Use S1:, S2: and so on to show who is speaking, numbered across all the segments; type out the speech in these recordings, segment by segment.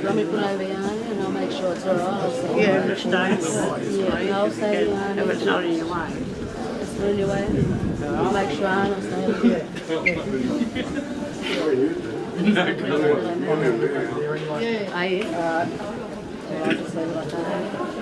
S1: Let me pull over behind you and I'll make sure it's all right. I'll say
S2: Yeah, just don't.
S1: yeah, I'll say behind
S2: If it's not in your way.
S1: it's not in your way. I'll make sure I'll say yeah. Are you? Alright. I'll just leave it like that.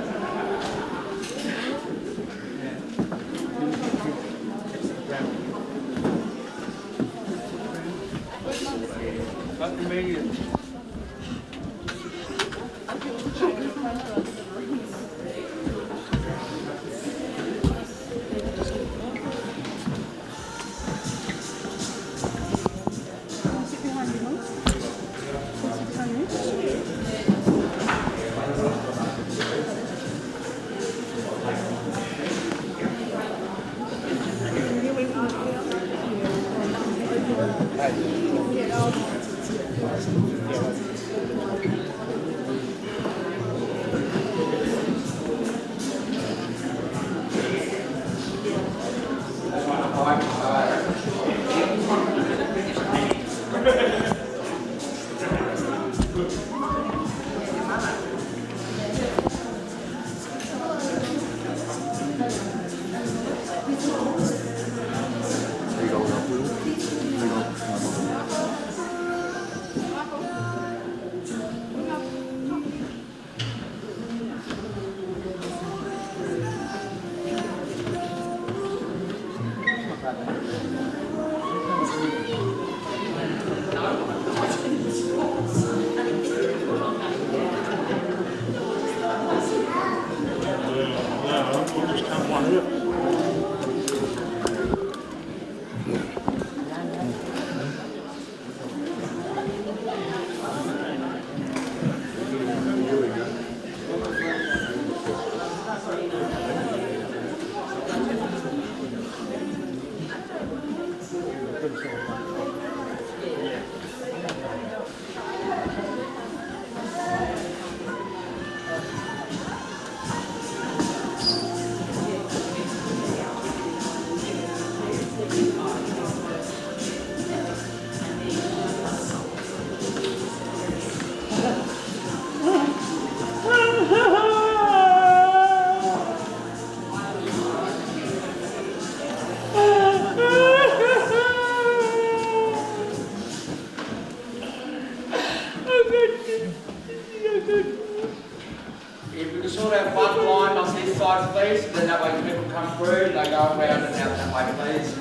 S3: If we can sort out one line on this side, please, then that way people come through, they go around and out that way, please.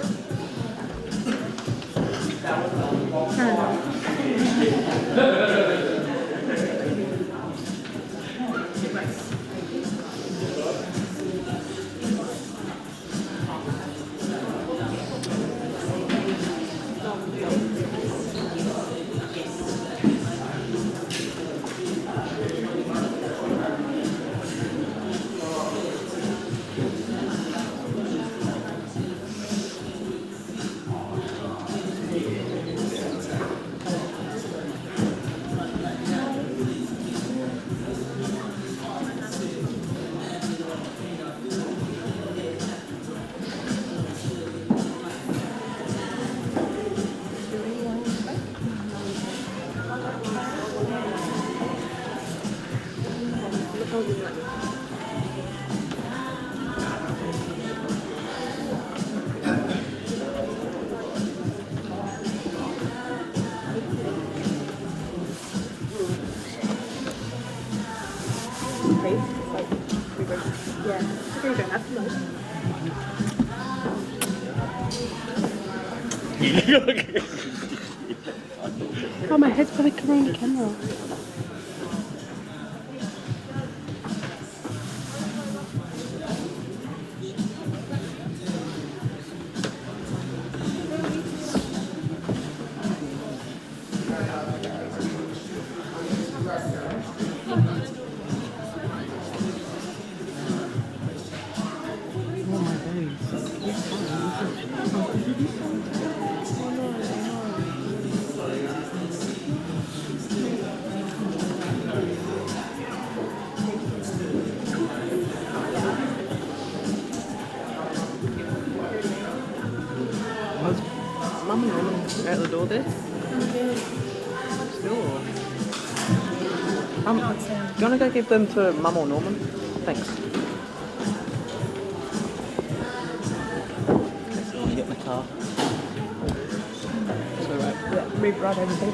S3: That was on the box side.
S1: Oh, my head's probably covering the camera.
S2: Mum and Mum out the door there. Still. Do you want to go give them to Mum or Norman? Thanks. Let's get in the car. It's alright.
S1: Yeah, move right over here.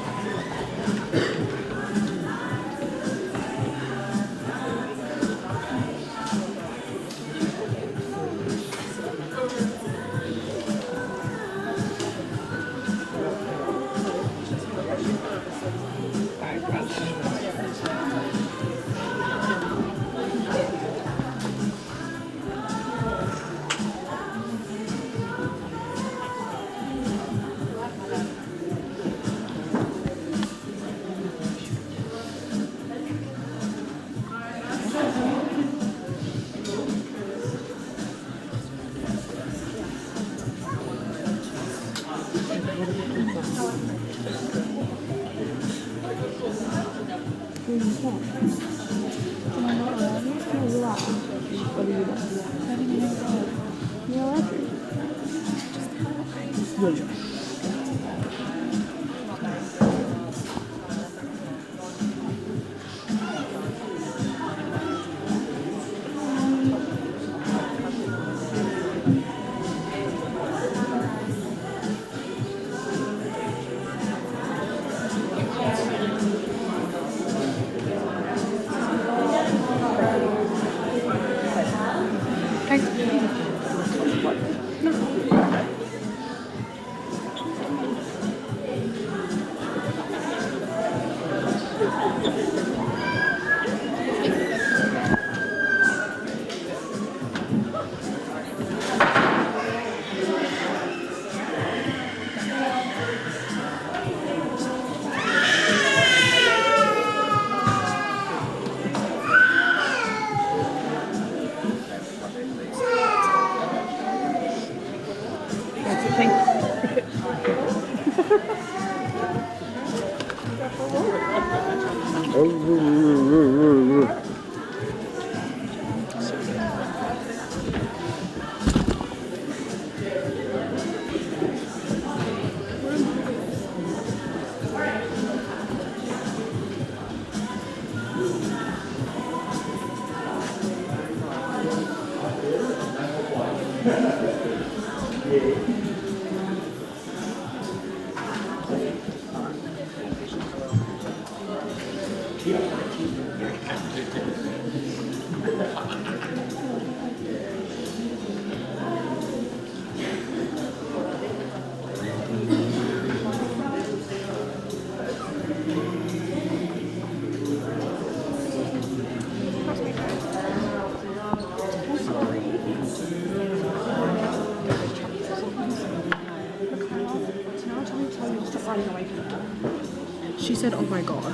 S4: She said, oh my god.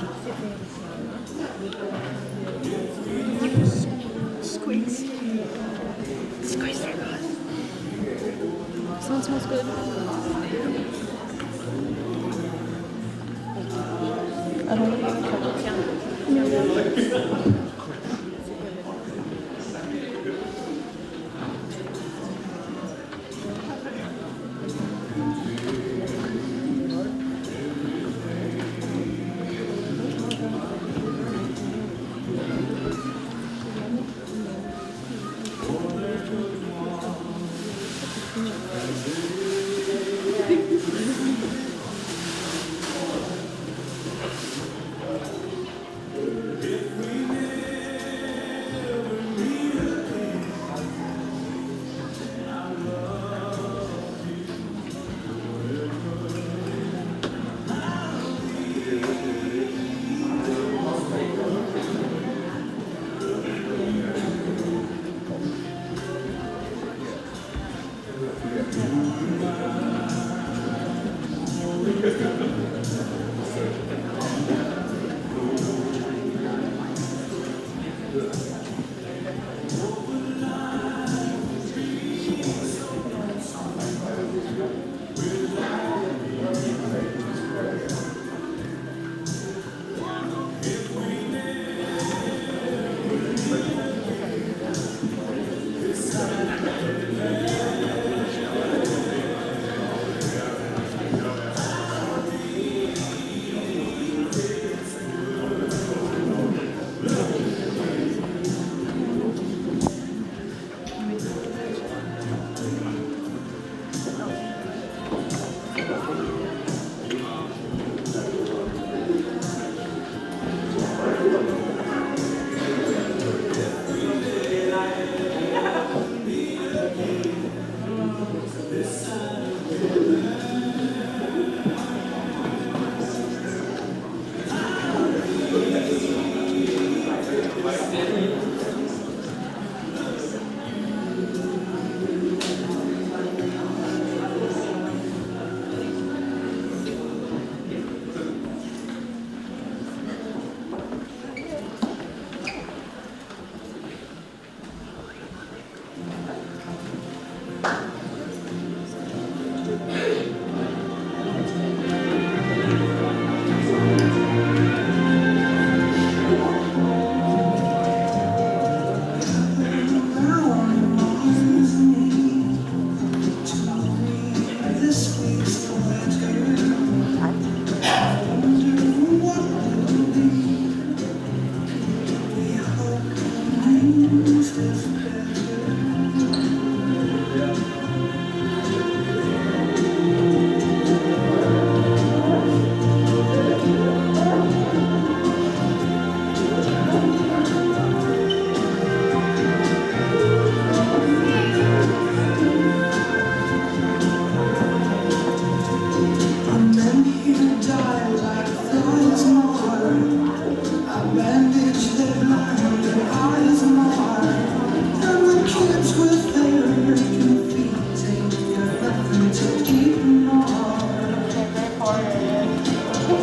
S4: Squeeze. Squeeze very good. Someone smells good. I don't know.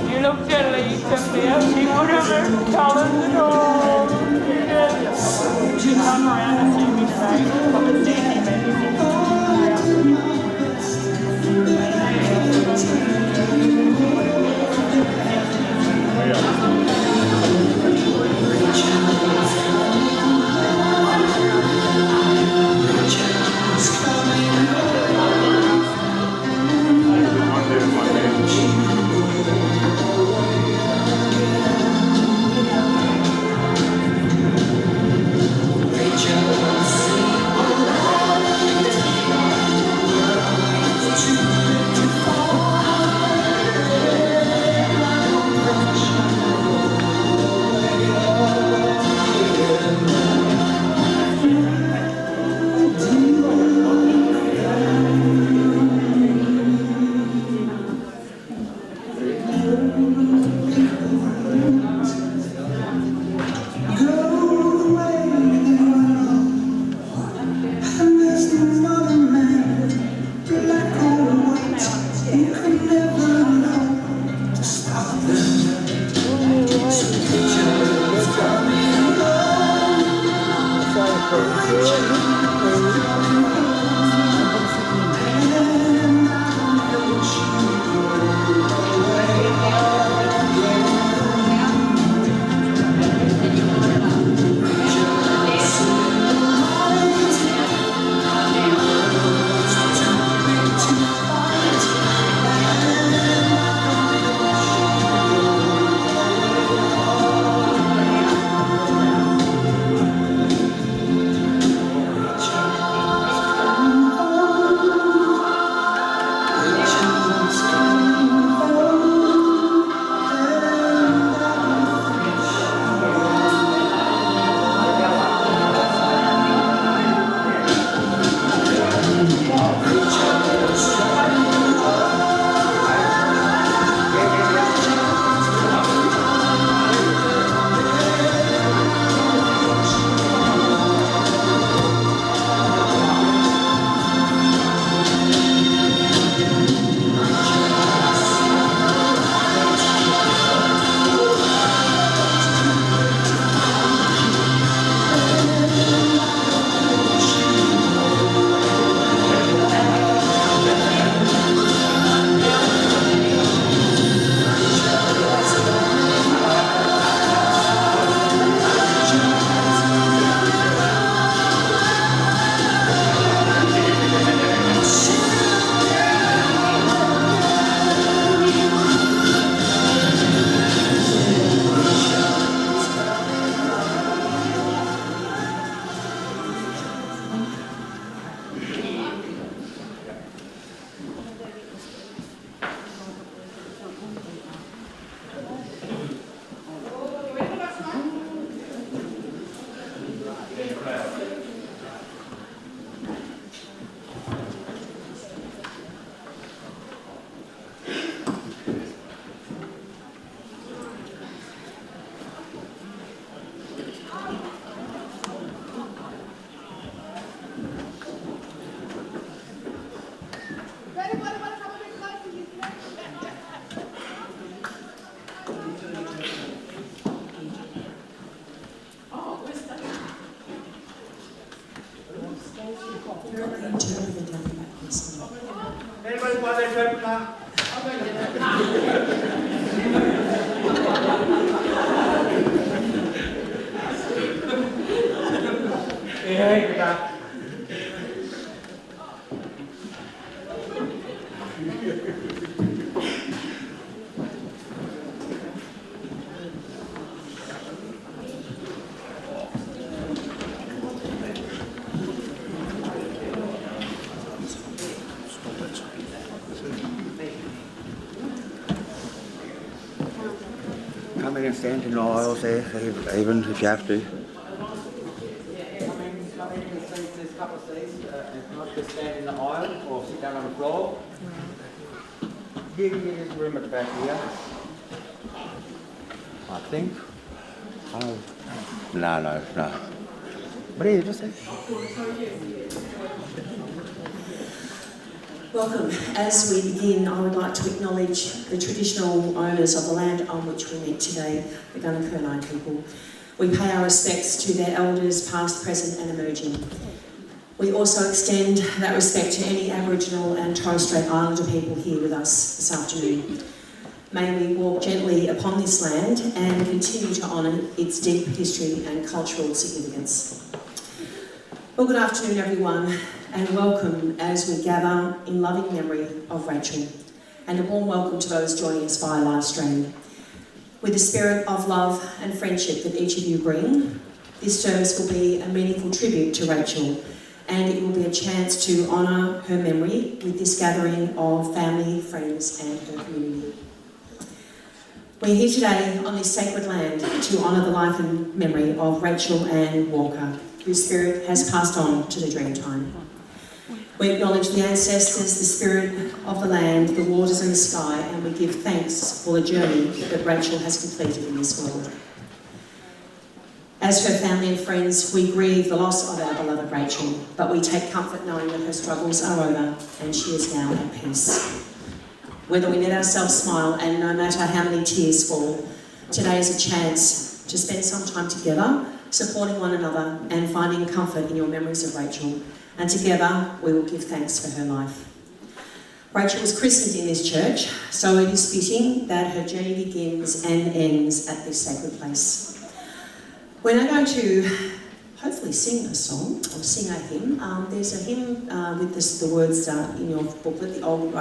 S5: You look jelly, she would have been talented at all. She come around and see me today. Come and see me, maybe.
S3: Anybody buy their paper now? Yeah, you got.
S6: come in and stand in the aisles there, even if you have to.
S3: Come in and seats, there's a couple of seats, if not, just stand in the aisle or sit down on the floor. There's room at the back here. I think. Oh. No. But here, just say.
S7: Welcome. As we begin, I would like to acknowledge the traditional owners of the land on which we meet today, the Gunnakurni people. We pay our respects to their elders, past, present and emerging. We also extend that respect to any Aboriginal and Torres Strait Islander people here with us this afternoon. May we walk gently upon this land and continue to honour its deep history and cultural significance. Well, good afternoon everyone, and welcome as we gather in loving memory of Rachel, and a warm welcome to those joining us via Livestream. With the spirit of love and friendship that each of you bring, this service will be a meaningful tribute to Rachel, and it will be a chance to honour her memory with this gathering of family, friends and her community. We're here today on this sacred land to honour the life and memory of Rachel Ann Walker, whose spirit has passed on to the Dreamtime. We acknowledge the ancestors, the spirit of the land, the waters and the sky, and we give thanks for the journey that Rachel has completed in this world. As her family and friends, we grieve the loss of our beloved Rachel, but we take comfort knowing that her struggles are over and she is now at peace. Whether we let ourselves smile and no matter how many tears fall, today is a chance to spend some time together, supporting one another and finding comfort in your memories of Rachel. And together we will give thanks for her life. Rachel was christened in this church, so it is fitting that her journey begins and ends at this sacred place. We're now going to hopefully sing a song, or sing a hymn. There's a hymn with the words in your booklet, the Old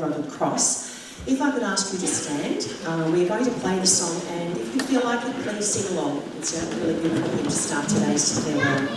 S7: Rugged Cross. If I could ask you to stand, we're going to play the song, and if you feel like it, please sing along. It's a really good hymn to start today's farewell.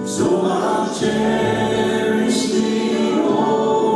S8: So I'll cherish thee, oh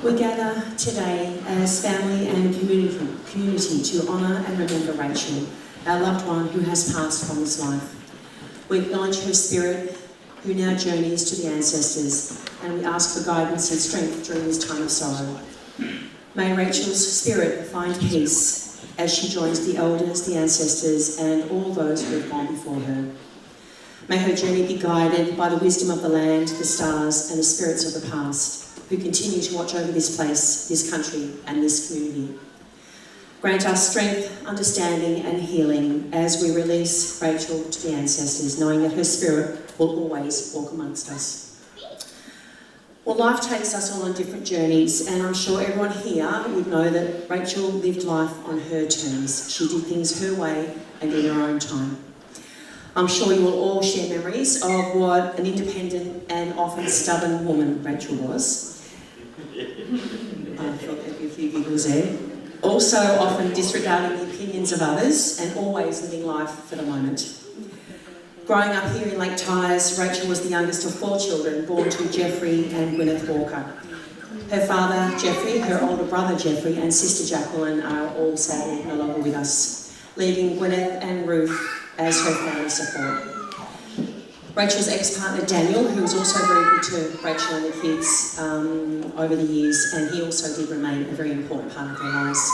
S7: We gather today as family and community to honour and remember Rachel, our loved one who has passed from this life. We acknowledge her spirit, who now journeys to the ancestors, and we ask for guidance and strength during this time of sorrow. May Rachel's spirit find peace as she joins the elders, the ancestors, and all those who have gone before her. May her journey be guided by the wisdom of the land, the stars, and the spirits of the past, who continue to watch over this place, this country, and this community. Grant us strength, understanding, and healing as we release Rachel to the ancestors, knowing that her spirit will always walk amongst us. Well, life takes us all on different journeys, and I'm sure everyone here would know that Rachel lived life on her terms. She did things her way and in her own time. I'm sure you will all share memories of what an independent and often stubborn woman Rachel was. I thought there'd be a few giggles there. Also often disregarding the opinions of others and always living life for the moment. Growing up here in Lake Tyres, Rachel was the youngest of 4 children born to Jeffrey and Gwyneth Walker. Her father, Jeffrey, her older brother, Jeffrey, and sister Jacqueline are all sadly no longer with us, leaving Gwyneth and Ruth as her family support. Rachel's ex-partner Daniel, who was also very good to Rachel and the kids over the years, and he also did remain a very important part of their lives.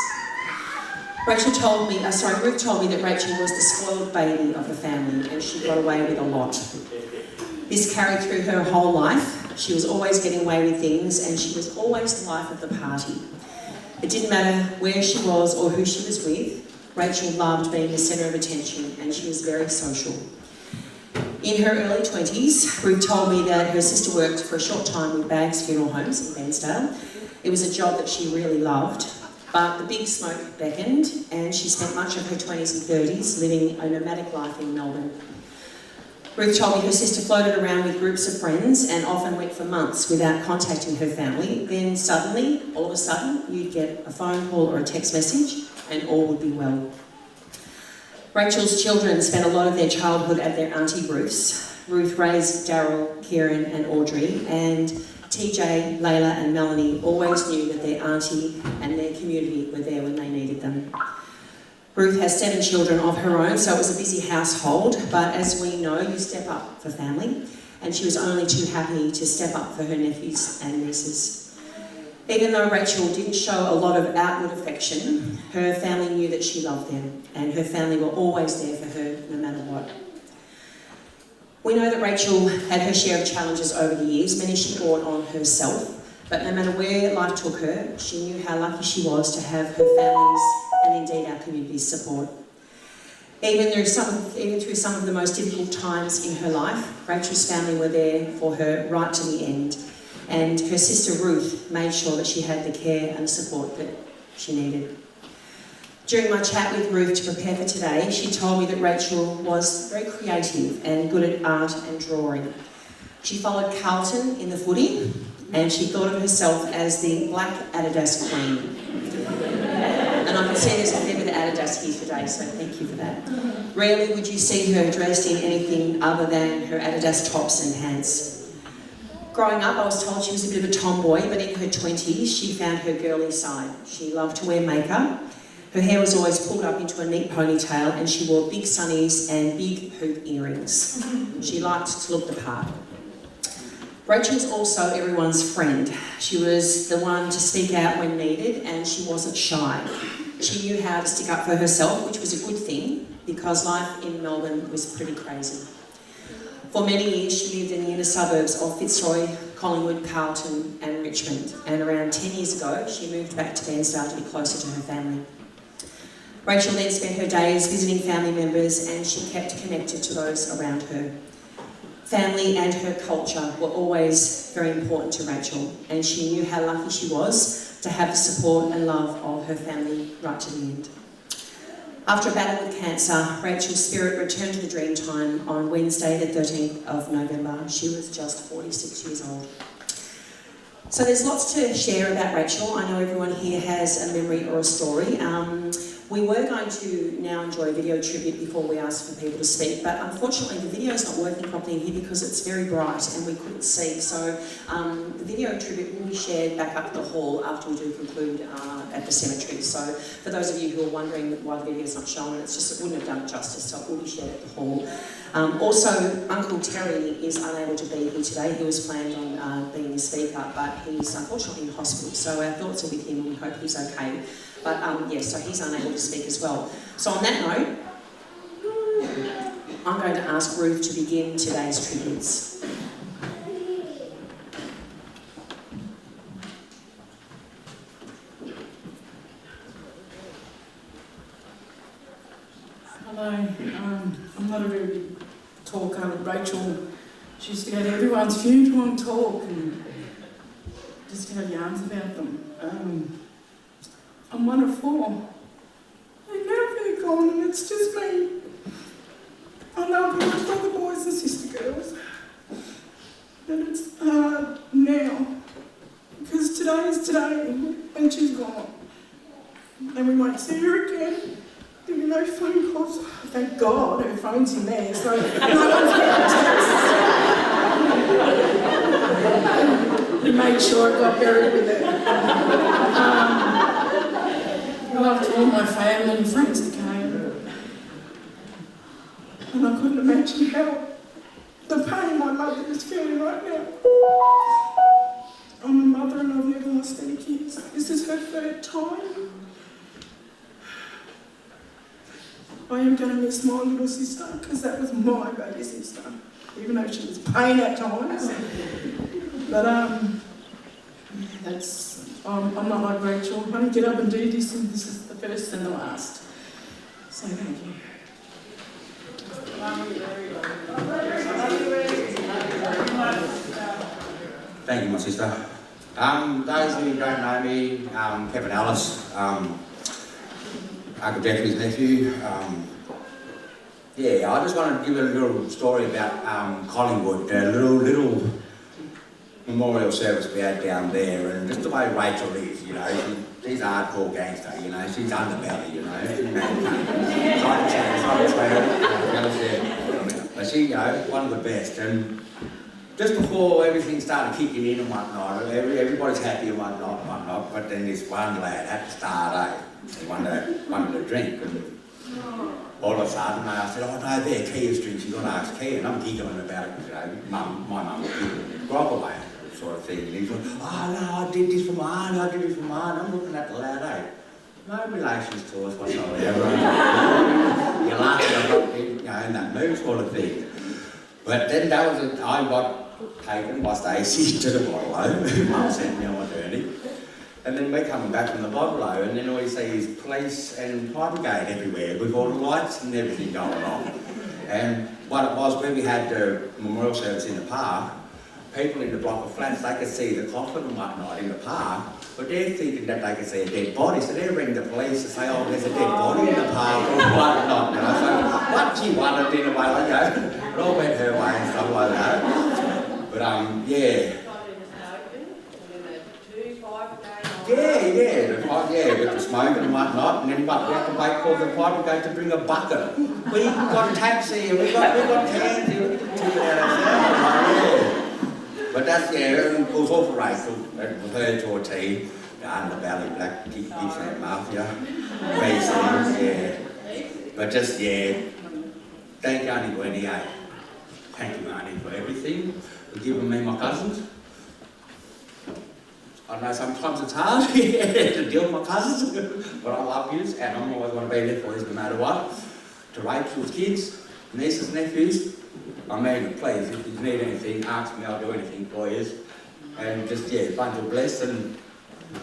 S7: Ruth told me that Rachel was the spoiled baby of the family and she got away with a lot. This carried through her whole life. She was always getting away with things and she was always the life of the party. It didn't matter where she was or who she was with, Rachel loved being the centre of attention and she was very social. In her early 20s, Ruth told me that her sister worked for a short time with Baggs Funeral Homes in Bairnsdale. It was a job that she really loved, but the big smoke beckoned and she spent much of her 20s and 30s living a nomadic life in Melbourne. Ruth told me her sister floated around with groups of friends and often went for months without contacting her family. Then suddenly, all of a sudden, you'd get a phone call or a text message and all would be well. Rachel's children spent a lot of their childhood at their auntie Ruth's. Ruth raised Daryl, Kieran and Audrey, and TJ, Layla and Melanie always knew that their auntie and their community were there when they needed them. Ruth has 7 children of her own, so it was a busy household, but as we know, you step up for family, and she was only too happy to step up for her nephews and nieces. Even though Rachel didn't show a lot of outward affection, her family knew that she loved them, and her family were always there for her no matter what. We know that Rachel had her share of challenges over the years, many she brought on herself, but no matter where life took her, she knew how lucky she was to have her family's and indeed our community's support. Even through some of the most difficult times in her life, Rachel's family were there for her right to the end. And her sister Ruth made sure that she had the care and support that she needed. During my chat with Ruth to prepare for today, she told me that Rachel was very creative and good at art and drawing. She followed Carlton in the footy and she thought of herself as the black Adidas queen. And I can see there's a fair bit of Adidas here today, so thank you for that. Rarely would you see her dressed in anything other than her Adidas tops and hats. Growing up, I was told she was a bit of a tomboy, but in her 20s, she found her girly side. She loved to wear makeup. Her hair was always pulled up into a neat ponytail and she wore big sunnies and big hoop earrings. She liked to look the part. Rachel was also everyone's friend. She was the one to speak out when needed and she wasn't shy. She knew how to stick up for herself, which was a good thing because life in Melbourne was pretty crazy. For many years, she lived in the inner suburbs of Fitzroy, Collingwood, Carlton and Richmond. And around 10 years ago, she moved back to Bairnsdale to be closer to her family. Rachel then spent her days visiting family members and she kept connected to those around her. Family and her culture were always very important to Rachel and she knew how lucky she was to have the support and love of her family right to the end. After a battle with cancer, Rachel's spirit returned to the Dreamtime on Wednesday the 13th of November. She was just 46 years old. So there's lots to share about Rachel. I know everyone here has a memory or a story. We were going to now enjoy a video tribute before we asked for people to speak, but unfortunately the video is not working properly here because it's very bright and we couldn't see. So the video tribute will be shared back up the hall after we do conclude at the cemetery. So for those of you who are wondering why the video is not shown, it's just it wouldn't have done it justice, so it will be shared at the hall. Also, Uncle Terry is unable to be here today. He was planned on being the speaker, but he's unfortunately in hospital, so our thoughts are with him and we hope he's okay. But yes, so he's unable to speak as well. So on that note, I'm going to ask Ruth to begin today's tributes.
S5: Hello, I'm not a very big talker. Rachel, she used to go to everyone's funeral and talk and just have yarns about them. I'm one of 4. And now they're gone and it's just me. I love them with all the boys and sister girls. And it's hard now because today is today and she's gone. And we won't see her again. There'll be no phone calls. Thank God her phone's in there, so no one's getting texts. We made sure I got buried with her. I loved all my family and friends that came. And I couldn't imagine how the pain my mother is feeling right now. I'm a mother and I've never lost any kids. This is her 3rd time. I am going to miss my little sister because that was my baby sister, even though she was pain at times. But I'm not like Rachel. I'm going to get up and do this, and this is the first and the last. So thank you.
S3: Thank you, my sister. Those who don't know me, Kevin Ellis, Uncle Jeffrey's nephew. Yeah, I just wanted to give a little story about Collingwood, a little memorial service we had down there, and just the way Rachel is, you know, she's a hardcore gangster, you know, she's underbelly, you know, but she, you know, one of the best. And just before everything started kicking in and whatnot, everybody's happy and whatnot, but then this one lad had to start, he wanted a drink, and all of a sudden I said, oh no, there, Kia's drinks, you've got to ask Kia, and I'm giggling about it, you know, my mum was giggling, grog away, sort of thing, and he's like, oh no, I did this for my aunt, I'm looking at the lad, eh? No relations to us whatsoever. You're laughing, I'm not, you know, in that mood sort of thing. But then I got taken by Stacey to the bottle-o, Mum sent me on my journey. And then we're coming back from the bottle-o, and then all you see is police and fire brigade everywhere with all the lights and everything going on. And what it was, when we had the memorial service in the park, people in the block of flats, they could see the coffin and whatnot in the park, but they're thinking that they could see a dead body, so they ring the police and say, oh, there's a dead body in the park or whatnot. And I said, what she wanted in a way, like that. It all went her way and stuff like that. But yeah. Yeah, with the smoke and whatnot, and then we had to wait for the fire brigade to bring a bucket. We got a taxi, we got cans here, we can take it out ourselves. But that's, yeah, it was all for Rachel, it was her to a T, the underbelly, black, Gippsland Mafia, basically, yeah. But just, yeah, thank you, Auntie Gwenny, eh? Thank you, Auntie, for everything, for giving me my cousins. I know sometimes it's hard to deal with my cousins, but I love you and I'm always going to be there for you no matter what. To Rachel's kids, nieces, nephews, I mean, please, if you need anything, ask me, I'll do anything for you. And just, yeah, bunch of bless and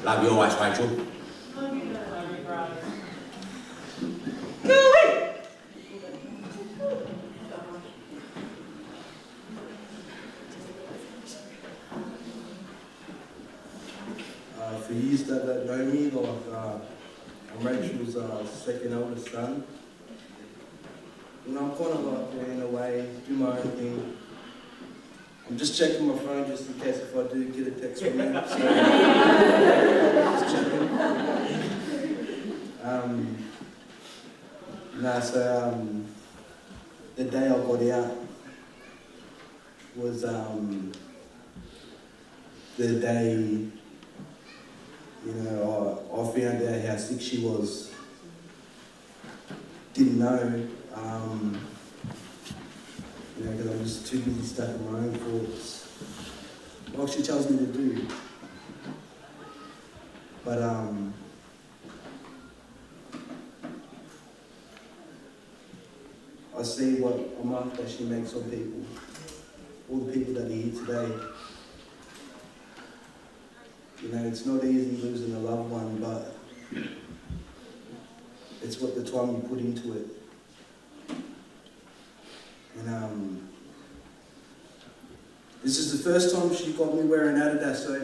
S3: love you always, Rachel.
S5: Love you, brother.
S8: For years that know me, like I'm Rachel's second oldest son. You know, I'm kind of like, in a way, do my own thing. I'm just checking my phone just in case if I do get a text from him. So, just checking. The day I got out was the day, you know, I found out how sick she was. Didn't know, you know, because I'm just too busy stuck in my own thoughts. Like she tells me to do. But I see what a mark that she makes on people, all the people that are here today. You know, it's not easy losing a loved one, but it's what the time you put into it. And this is the first time she got me wearing Adidas, so I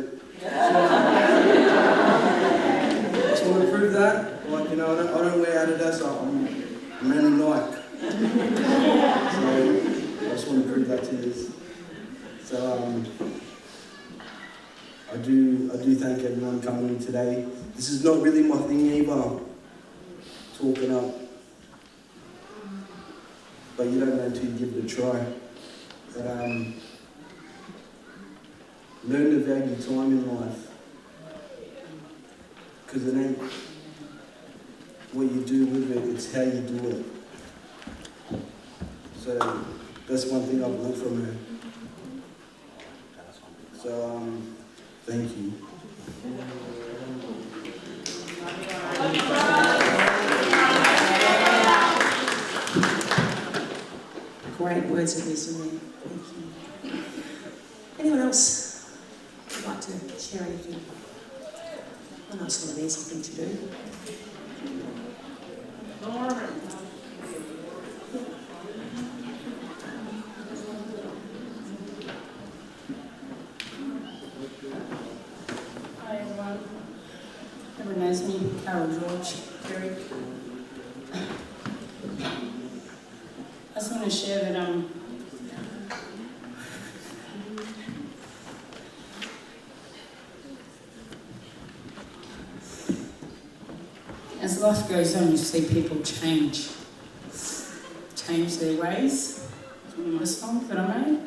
S8: just want to prove that. Like, you know, I don't wear Adidas, I'm only Nike. So I just want to prove that to you. So I do thank everyone coming in today. This is not really my thing either, talking up. But you don't know until you give it a try. But learn to value time in life. Because it ain't what you do with it, it's how you do it. So that's one thing I've learned from her. So thank you.
S7: Great words of wisdom there. Thank you. Anyone else would like to share anything? I know it's not an easy thing to do.
S5: Hi everyone. Everyone knows me, Carol George, Derek. I just want to share that as life goes on, you see people change their ways. It's one of my songs that I made.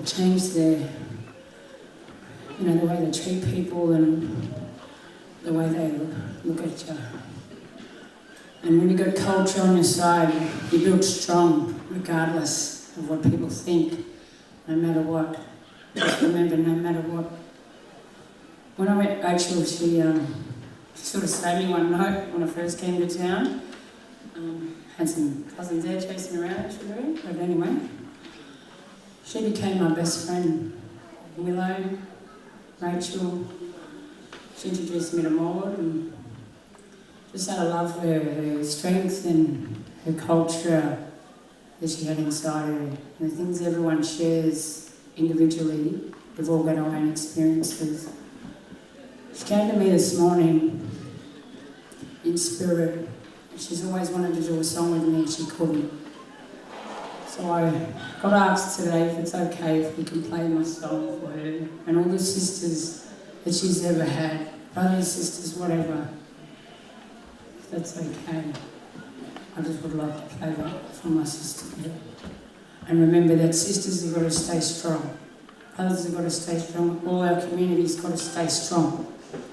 S5: Change their, you know, the way they treat people and the way they look at you. And when you've got culture on your side, you build strong regardless of what people think, no matter what. Just remember, no matter what. When I met Rachel, she sort of saved me one night when I first came to town. Had some cousins there chasing around actually, but anyway. She became my best friend. Willow, Rachel, she introduced me to Maud and just had to love her strength and her culture that she had inside her. And the things everyone shares individually, we've all got our own experiences. She came to me this morning in spirit. She's always wanted to do a song with me and she couldn't. So I got asked today if it's okay if we can play my song for her and all the sisters that she's ever had, brothers, sisters, whatever. If that's okay. I just would like to play that for my sister here. And remember that sisters have got to stay strong. Brothers have got to stay strong. All our community's got to stay strong.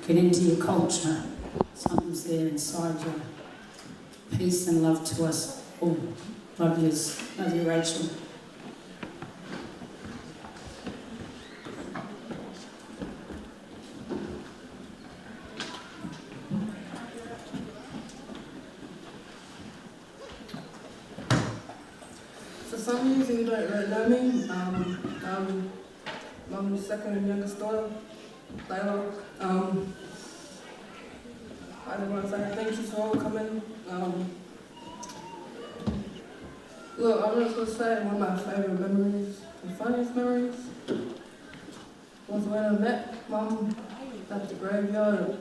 S5: Get into your culture. Something's there inside you. Peace and love to us all. Love yous. Love you, Rachel. For some reason you don't really know me. I'm the second and youngest daughter, Layla. I just want to say thank you for all coming. Look, I'm just going to say one of my favourite memories, the funniest memories, was when I met Mum at the graveyard,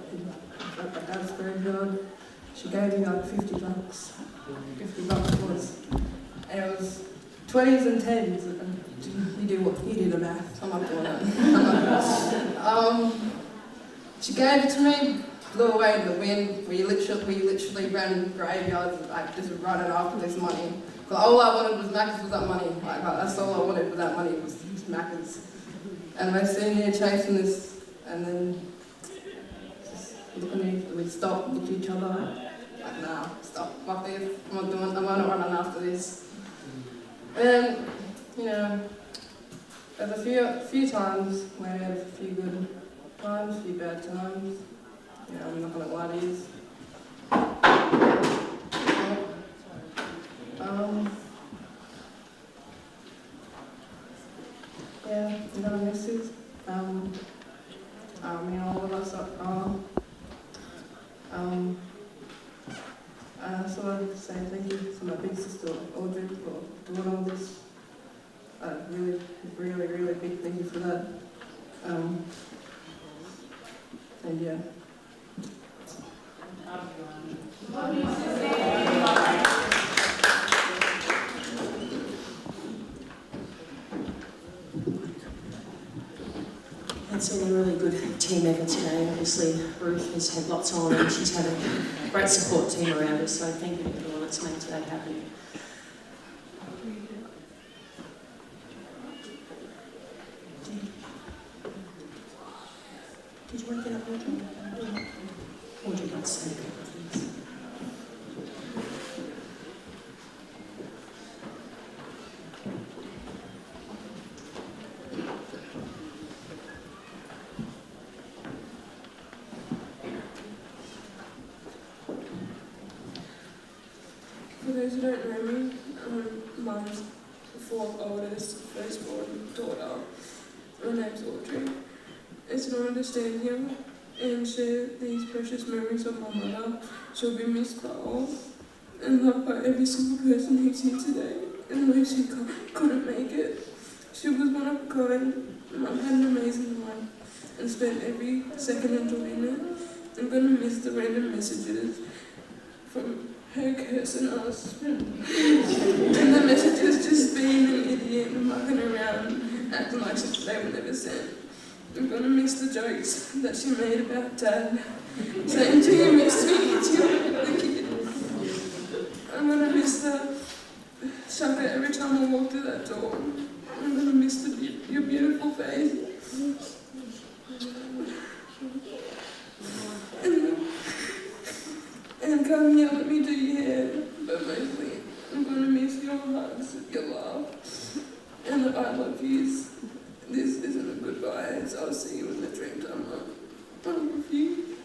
S5: at my dad's graveyard. She gave me like $50. $50 was. And it was 20s and 10s. And you do the math. I'm not doing that. She gave it to me, blew away in the wind. We literally ran graveyards, like just running after this money. But all I wanted was Macca's with that money. Like that's all I wanted with that money was Macca's. And we're sitting here chasing this, and then just we stop, look at each other. Like, nah, stop, fuck this. I'm not running after this. And you know, there's a few times where there's a few good times, a few bad times. You know, I'm not gonna lie to you. Yeah, I'm gonna miss it. All of us are. I just want to say thank you to my big sister Audrey for doing all this. Really, really, really big thank you for that. And yeah.
S7: It's been a really good team effort today. Obviously, Ruth has had lots on and she's had a great support team around her, so thank you to everyone that's made today happen. Did you want to get up, Audrey? Audrey wants to say a couple of things.
S9: For those who don't know me, Mum's fourth oldest, firstborn daughter. My name's Audrey. It's an honour to stand here and share these precious memories of my mother. She'll be missed by all and loved by every single person who's here today, and those who couldn't make it. She was one of a kind. Mum had an amazing life and spent every second enjoying it. I'm going to miss the random messages from her cursing us. And the messages just being an idiot and mucking around, acting like they were never sent. I'm going to miss the jokes that she made about Dad, saying, "Do you miss me? Do you want the kid?" I'm going to miss the shaka every time I walk through that door. I'm going to miss your beautiful face. And come yell at me do your hair, but mostly I'm going to miss your hugs, your laugh, and the I love yous. This isn't a goodbye, so I'll see you in the dream time. I love you.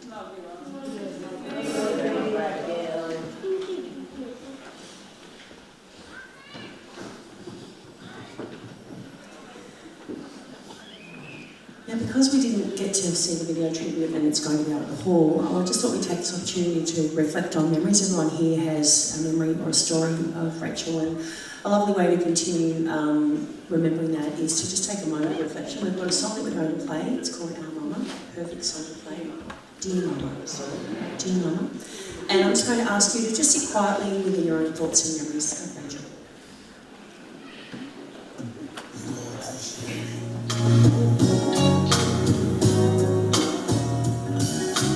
S7: Now, because we didn't get to see the video tribute and it's going to be out at the hall, I just thought we'd take this opportunity to reflect on memories. Everyone here has a memory or a story of Rachel, and a lovely way to continue remembering that is to just take a moment of reflection. We've got a song that we're going to play. It's called Our Mama, perfect song to play. Dear Mama, sorry, Dear Mama. And I'm just going to ask you to just sit quietly within your own thoughts and memories of Rachel.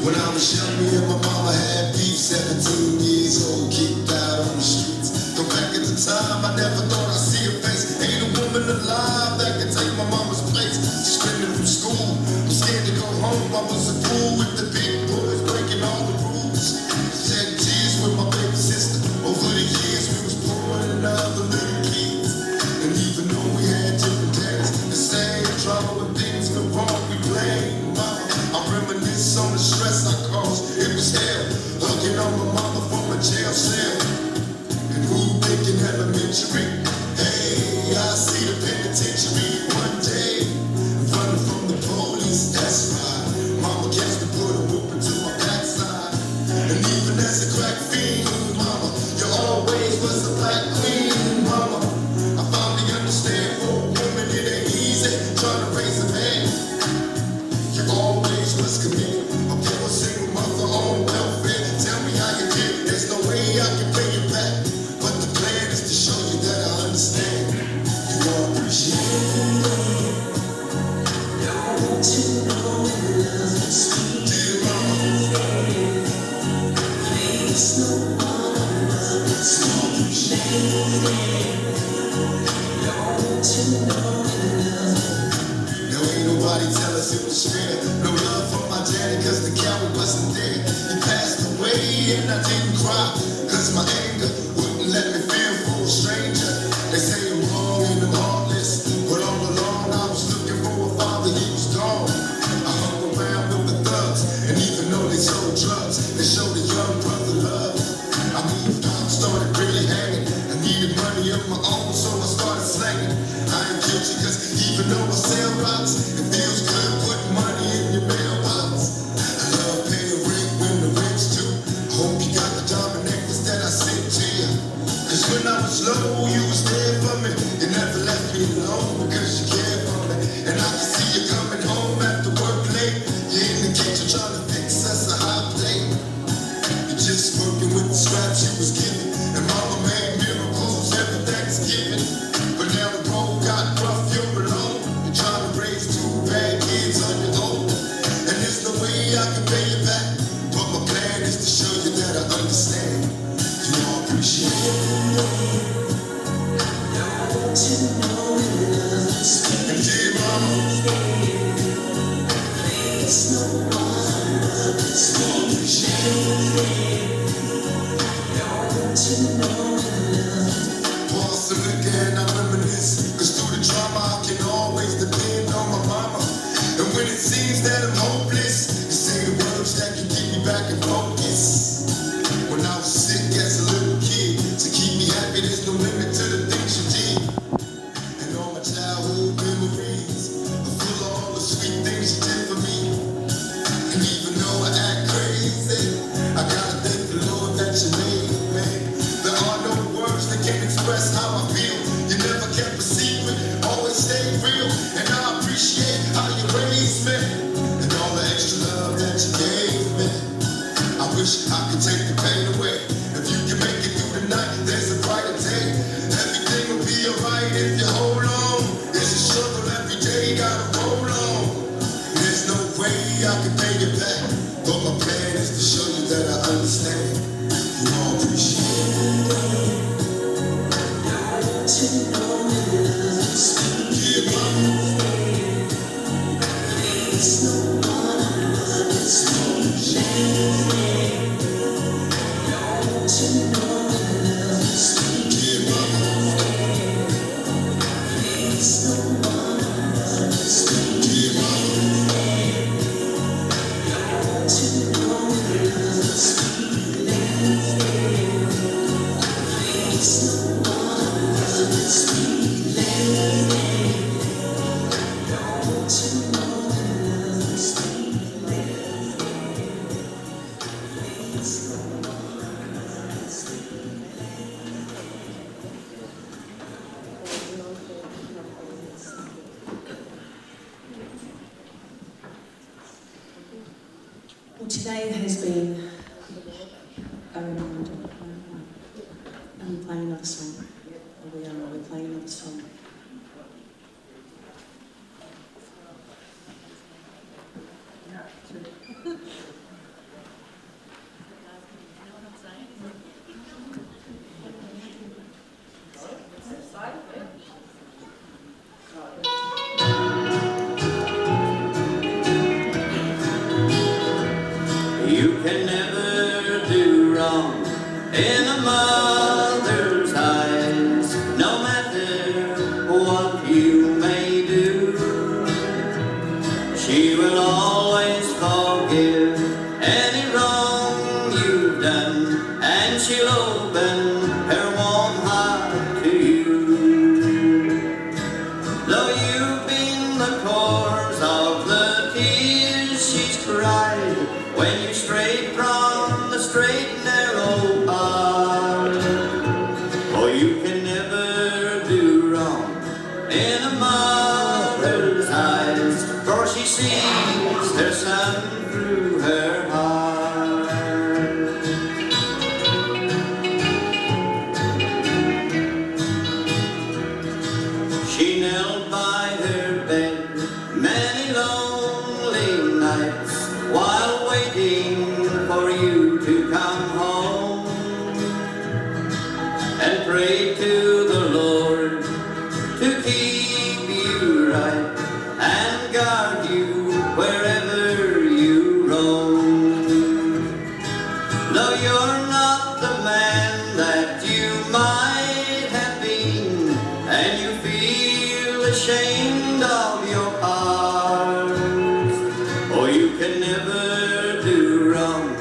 S10: When I was young, me and my mama had beef, 17 years old, kicked out on the streets. Go back at the time, I never thought I'd see her face. Ain't a woman alive that can take my mama's place. Suspended from school, I'm scared to go home. I was a fool with the big boys, breaking all the rules. Shed tears with my baby sister. Over the years, we was pouring in other little kids. And even though we had different daddies, the same trouble when things go wrong, we blame mama. I reminisce on the stress I caused. It was hell, hugging on my mama from a jail cell. And who thinking elementary? Hey, I see the penitentiary one day, running from the police. That's right, mama catch the bullet. Now ain't nobody tell us it was fair. No love for my daddy cause the coward wasn't there. He passed away and I didn't cry cause my anger wouldn't let me feel for a stranger. They say I'm wrong and I'm heartless, but all along I was looking for a father, he was gone. I hung around with the thugs, and even though they sold drugs, they showed a young brother love. I moved on, started really hanging. I needed money of my own, so I started slanging. I ain't guilty cause even though I sell rocks, it feels good putting money in your mailbox. I love paying rent when the rent's due. I hope you got the diamond necklace that I sent to you. Cause when I was low, you was there for me. You never left me alone because you cared for me. And I can see you coming home after work late. You're in the kitchen trying to fix us a hot plate. You're just working with the scraps you was given. And mama made miracles every Thanksgiving. But now the road got rough, you're alone. You're trying to raise two bad kids on your own. And there's no way I can pay you back. But my plan is to show you that I understand. You all appreciate it. And dear mama, pause to look and I reminisce. Cause through the drama I can always depend on my mama. And when it seems that I'm hopeless, you say the words that can get me back in focus. When I was sick as a little kid, to keep me happy there's no limit to the things you did. And all my childhood memories are full of all the sweet things you did for me. And even though I act crazy, I gotta thank the Lord that you made me. There are no words that can express how I feel. You never kept a secret, always stayed real. And I appreciate how you raised me and all the extra love that you gave me. I wish I could take the pain away. If you can make it through the night, there's a brighter day. Everything will be alright if you hold on. It's a struggle every day, gotta roll on. There's no way I can pay you back, but my plan is to show you that I understand. You all appreciate it. Yeah, mama.
S7: Well, today has been a reminder. I'm playing another song. We're playing another song.
S11: You can never do wrong in a mother's eyes, no matter what you may do. She will always forgive any wrong you've done, and she'll open her warm heart to you. Though you've been the cause of the tears she's cried, when you strayed from the straight and narrow path. For you can never do wrong in a mother's eyes, for she sees her son through her heart. She knelt by her bed many lonely nights while waiting for you to come home, and prayed to the Lord to keep and you feel ashamed of your past. Oh, you can never do wrong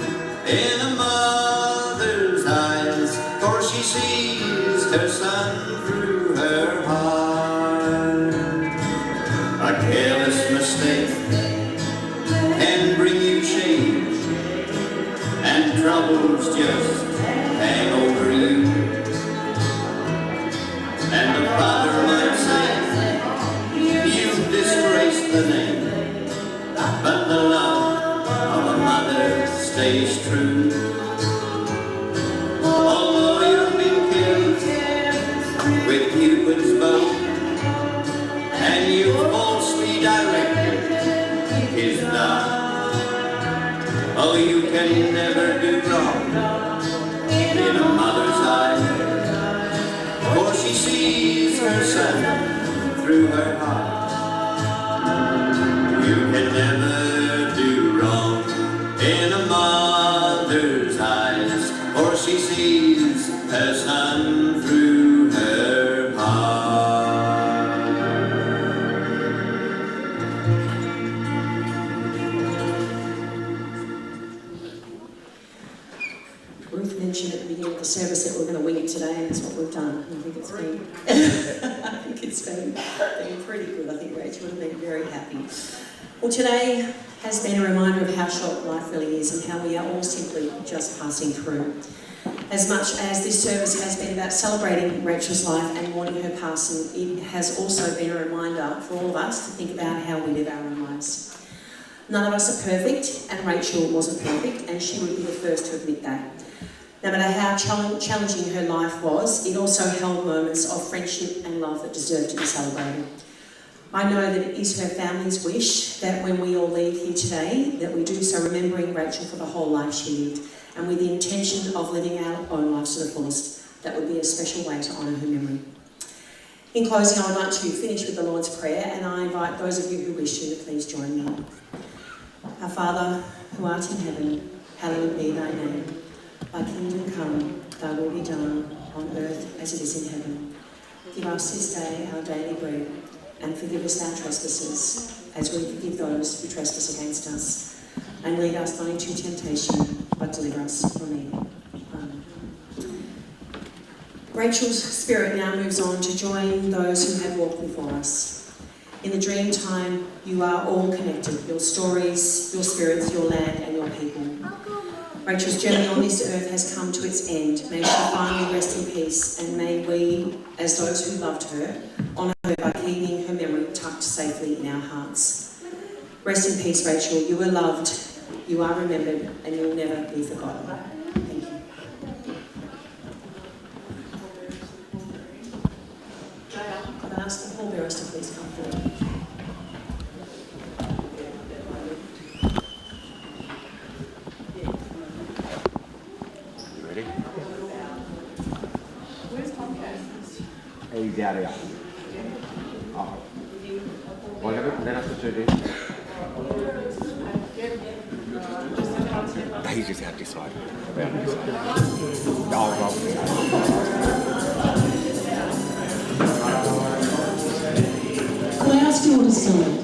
S11: in a mother's eyes, for she sees her son through her heart. A careless mistake can bring you shame, and troubles just hang over you. And the father might say, you've disgraced the name, but the love of a mother stays true. Although you've been killed with Cupid's bow, and you falsely directed his dart, oh, you can never do wrong in a mother's eye, for she sees her son through her heart. You can never do wrong in a mother's eyes, for she sees her son through her heart.
S7: Ruth mentioned at the beginning of the service that we're going to wing it today, and that's what we've done. And I think it's been, been pretty good. I think Rachel would have been very happy. Well, today has been a reminder of how short life really is and how we are all simply just passing through. As much as this service has been about celebrating Rachel's life and mourning her passing, it has also been a reminder for all of us to think about how we live our own lives. None of us are perfect, and Rachel wasn't perfect, and she would be the first to admit that. No matter how challenging her life was, it also held moments of friendship and love that deserve to be celebrated. I know that it is her family's wish that when we all leave here today, that we do so remembering Rachel for the whole life she lived, and with the intention of living our own lives to the fullest. That would be a special way to honour her memory. In closing, I would like to finish with the Lord's Prayer, and I invite those of you who wish to please join me. Our Father, who art in heaven, hallowed be thy name. Thy kingdom come, thy will be done, on earth as it is in heaven. Give us this day our daily bread, and forgive us our trespasses, as we forgive those who trespass against us. And lead us not into temptation, but deliver us from evil. Amen. Rachel's spirit now moves on to join those who have walked before us. In the dream time, you are all connected, your stories, your spirits, your land, and your people. Rachel's journey on this earth has come to its end. May she finally rest in peace, and may we, as those who loved her, honour her by keeping her memory tucked safely in our hearts. Rest in peace, Rachel. You were loved, you are remembered, and you will never be forgotten. Thank you. Could I ask the pallbearers to please come forward?
S6: He's out here. Oh. Well, then I have to do this. He's just out this side. About this side. Oh,
S7: Could I ask you all to stand?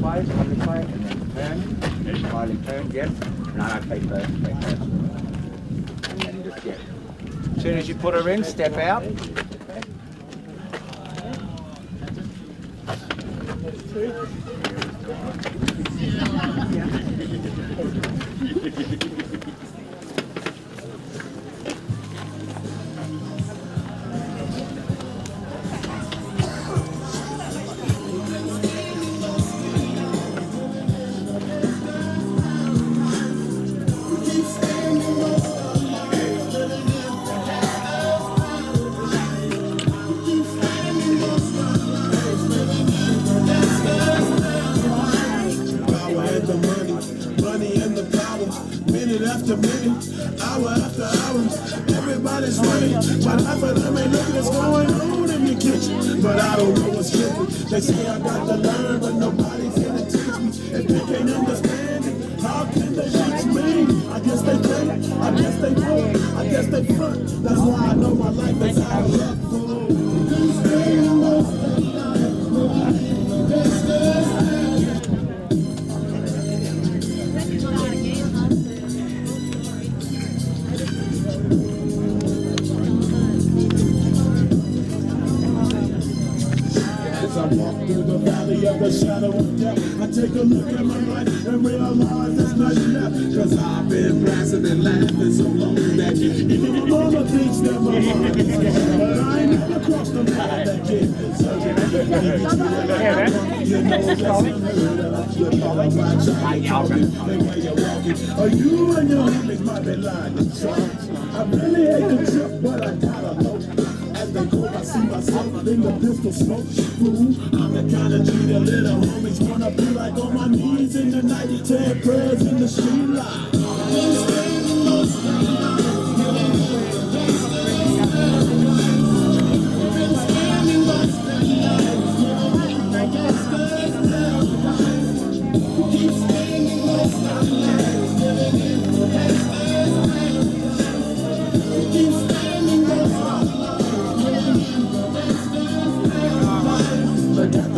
S3: Come this way, and then turn. Slowly turn, yes. No, keep first. And then just, yeah. As soon as you put her in, step out.
S10: After minute, hour after hour, everybody's running. But half of them ain't looking what's going on in the kitchen. But I don't know what's tripping. They say I got to learn, but nobody's here to teach me. If they can't understand it, how can they teach me? I guess they can't, I guess they won't, I guess they front. That's why I know my life is out of luck. Through the valley of the shadow of death, I take a look at my life and realize there's nothing left. Cause I've been blasting and laughing so long that even all the things that my heart is. But I ain't never crossed the path that gave me something. You know that's unheard of. You know about your talking and where you're walking. Or you and your homies might be lying to charge. I really hate the trip, but I gotta know. As they go, I see myself in the pistol smoke. Fool, I'm the kind of G that little homies wanna be like on my knees in the night, 10 prayers in the street light.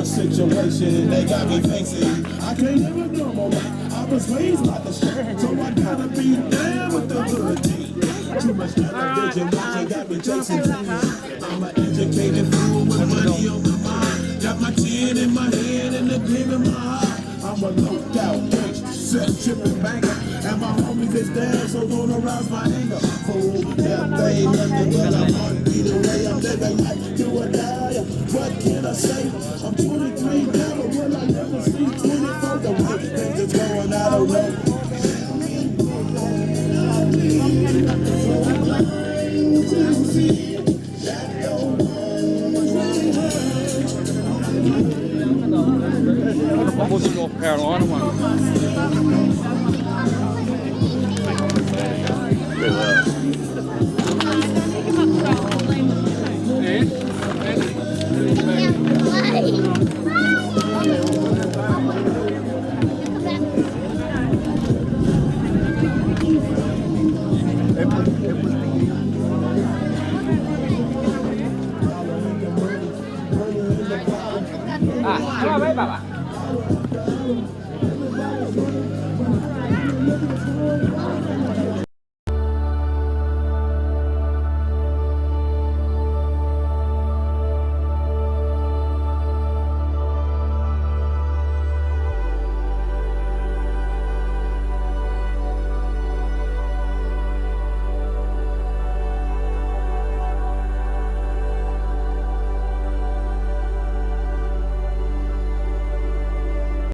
S10: Situation they got me facing. I can't live a normal life. I was raised by the street, so I gotta be down with the good team. Too much television watching got me chasing dreams. I'm an educated fool with money on my mind. Got my chin in my hand and the gleam in my eye. I'm a low-out gangster, set tripping banker. And my homies is down, so don't arouse my anger. Fool, yeah, they ain't nothing but a heartbeat away. I'm living like do or die. What can I say? I'm 23 now, but will I never see 24? The way things is going, I don't know.
S12: What was the North Carolina one?